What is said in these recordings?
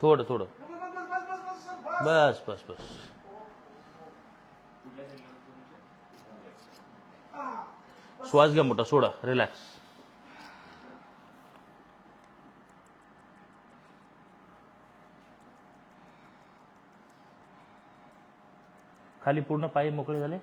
थोडं थोडं. बस बस बस. श्वास घ्या मोठा, सोडा, रिलॅक्स. खाली पूर्ण पाय मोकळे झाले.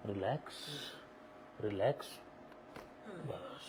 Relax relax. बस.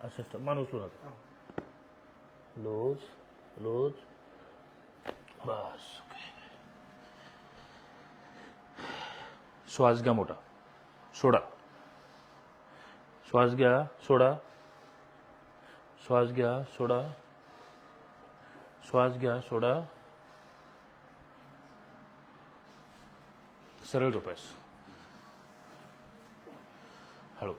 असं मान उचलू नका. Loose loose. बस. श्वास घ्या मोठा, सोडा. श्वास घ्या, सोडा. श्वास घ्या, सोडा. श्वास घ्या, सोडा. सरळ झोपायचं. हळू.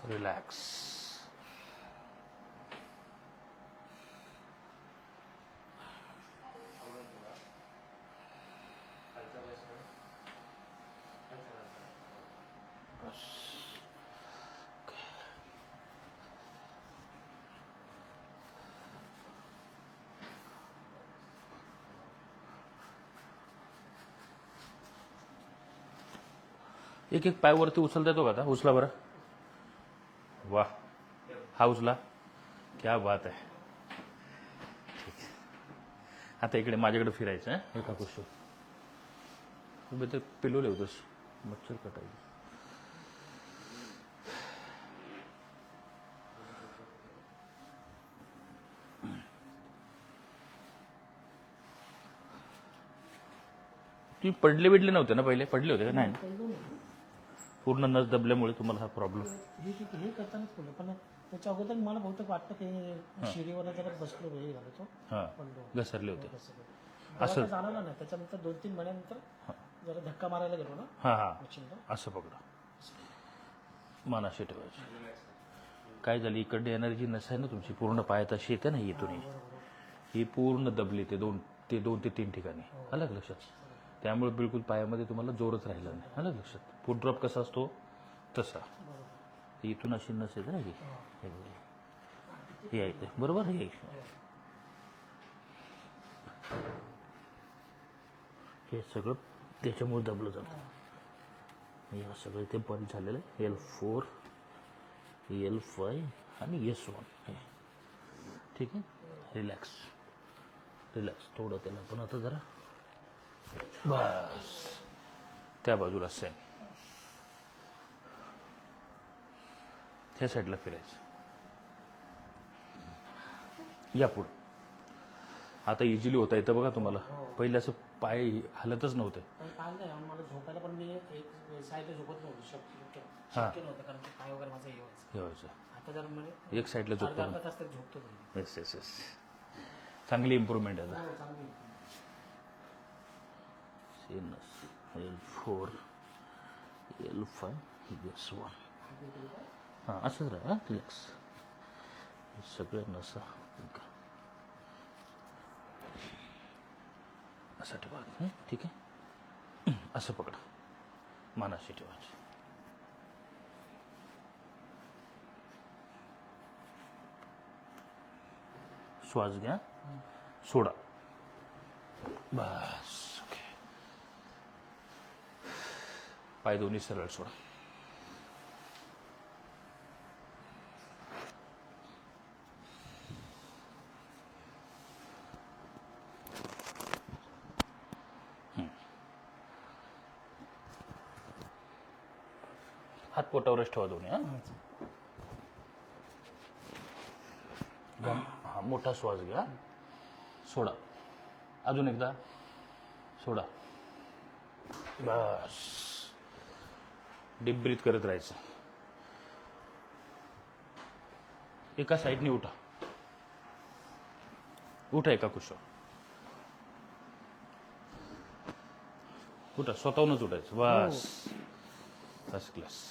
रिलॅक्स. एक एक पाय वरती उचलता येतो का आता? उचला बरं. वाह, हा उचला. क्या बात आहे. ठीक आहे. आता इकडे माझ्याकडे फिरायचं आहे. एका गोष्ट तुम्ही ते पिलो ठेवतोस, मच्छर कटायचं. तुम्ही पडले बिडले नव्हते ना पहिले? पडले होते का? नाही, पूर्ण नस दबल्यामुळे तुम्हाला हा प्रॉब्लेम. हे करतानाच पण त्याच्या अगोदर मला बहुतेक वाटतं की शिडीवर जरा बसलो हे झालो तो हां पडलो घसरले होते असं जाणवलं नाही. त्याच्यानंतर 2-3 महिन्यानंतर जरा धक्का मारायला गेलो ना हां हां मशीनला. असं पकडा मनाशी ठेवायचं. काय झाली इकडे एनर्जी नसाय ना तुमची पूर्ण पायात अशी येते ना इथून ही पूर्ण दबली ते 2 ते 3 ठिकाणी अलग लक्षात. त्यामुळे बिलकुल पायामध्ये तुम्हाला जोरच राहिला नाही अलग लक्षात. फुट ड्रॉप कसा असतो तसा इथून अशी नस येते ना ही हे आहे बरोबर हे सगळं त्याच्यामुळे दबलं जातं. हे सगळं ते बंद झालेलं आहे. L4 L5 आणि S1 हे ठीक आहे. रिलॅक्स रिलॅक्स थोडं त्याला पण आता जरा बस त्या बाजूला सेम ह्या साईडला फिरायचं. या पुढं आता इझिली होता येतं बघा तुम्हाला. पहिले असं पाय हलतच नव्हते. पण काय नाही मला झोपायला पण मी एक साईडला झोपत नव्हतो. शक्य नव्हतं कारण की पाय वगैरे माझं हे व्हायचं. आता जर म्हणजे एक साईडला झोपतो. अर्धा तास तरी झोपतो मी. येस येस येस चांगली इम्प्रूव्हमेंट आहे. हो, चांगली. L4 L5 S1 हां असंच राहा रिलॅक्स. सगळं नसा असं ठेवा ठीक आहे. असं पकडा मानाशी ठेवायचं. श्वास घ्या सोडा बस. ओके पाय दोन्ही सरळ सोडा. हात पोटावरच ठेवा दोन्ही. हा मोठा श्वास घ्या सोडा. अजून एकदा सोडा बस. डीप ब्रीथ करत राहायचं. एका साईडने उठा उठा एका कुशावर उठा. स्वतःहूनच उठायचं बस. First class.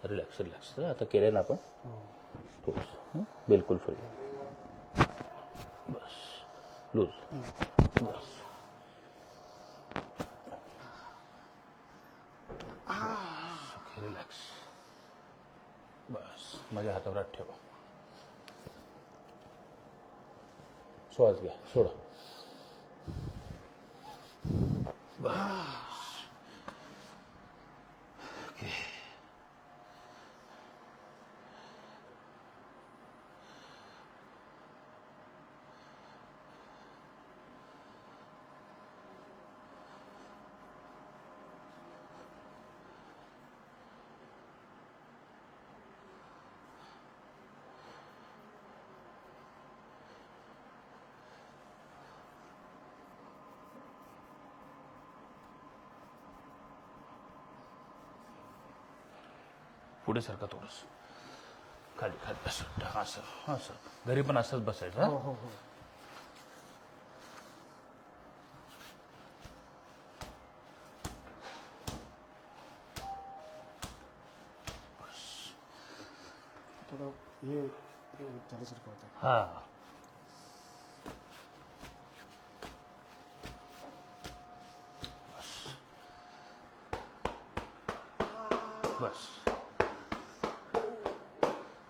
Relax relax. आता केलं ना आपण थोडंसं बिलकुल फ्री बस. लूज बस. रिलॅक्स बस. माझ्या हातावर हात ठेवा. श्वास घ्या सोडा बस. पुढे सारखा थोडस खाली खाली असं असं असं. घरी पण असंच बसायचं. हो हो हो. थोडं हे झाल्यासारखं होतं. हा बस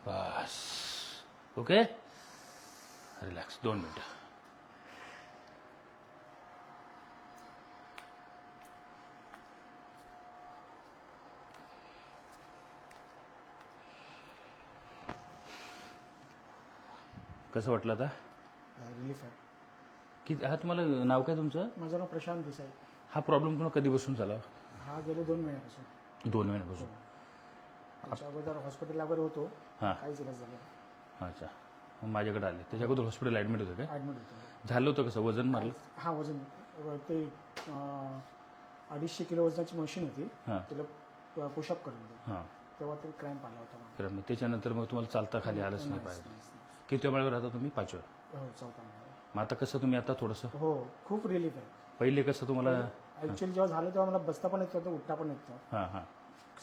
बस. Okay relax. 2 मिनिटं. कसं वाटलं आता रिलीफ आहे. की हा तुम्हाला नाव काय तुमचं? माझं नाव प्रशांत देसाई. हा प्रॉब्लेम तुम्हाला कधीपासून झाला? हा गेले 2 महिन्यापासून. 2 महिन्यापासून. त्याच्या अगोदर हॉस्पिटल वगैरे होतो. हां काहीच इलाज झाला. अच्छा मग माझ्याकडे आले. त्याच्या अगोदर हॉस्पिटल ॲडमिट होतं काय? ॲडमिट होतो. झालं होतं कसं? वजन मारलं? हा वजन ते 250 किलो वजनाची मशीन होती हां तिला पुशअप करत होतो हां. तेव्हा ते क्रॅम्प आला होता मला. तर मग त्याच्यानंतर मग तुम्हाला चालता खाली आलंच नाही पाहिजे. किती वेळावर राहता तुम्ही? 5 वेळा. हो चौथा महिना. मग आता कसं तुम्ही आता थोडंसं हो खूप रिलीफ आहे. पहिले कसं तुम्हाला? ऍक्च्युअली जेव्हा झालं तेव्हा मला बसता पण येत होतं उठता पण येत होतं. हां हां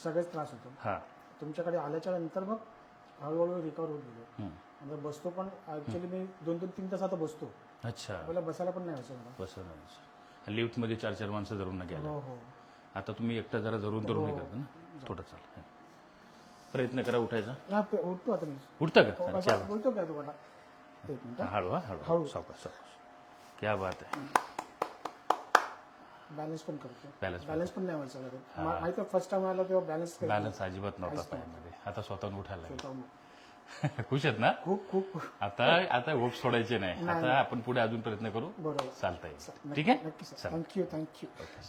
सगळेच त्रास होतो. हां तुमच्याकडे आल्याच्या नंतर मग हळूहळू रिकवर होत गेलो. हं. म्हणजे बसतो पण ऍक्च्युली मी 2-3 तास आता बसतो. अच्छा. मला बसायला पण नाही व्हायचं मला. बसं नाही. लिफ्टमध्ये 4-4 माणसं धरून न गेला. हो हो आता तुम्ही एकटा जरा धरून धरून हे करता ना थोडं चाल. हां. प्रयत्न करा उठायचा. उठतो आता मी. उठता का? हो, अच्छा. बोलतो काय तुम्हाला एक मिनिट. हळू हळू हळू. सावकाश सावकाश. क्या बात आहे. बॅलन्स पण करतो. बॅलन्स बॅलन्स पण नाही व्हायचं घरात. माहिती आहे फर्स्ट टाइम आला तेव्हा बॅलन्स बॅलन्स अजिबात नव्हता पायामध्ये. आता स्वतःहून उठायला लागला. खुश आहेत ना? खूप खूप आता होप सोडायचे नाही. आता आपण पुढे अजून प्रयत्न करू. बरोबर चालता येईल. ठीक आहे? नक्की सर. थँक्यू. ओके.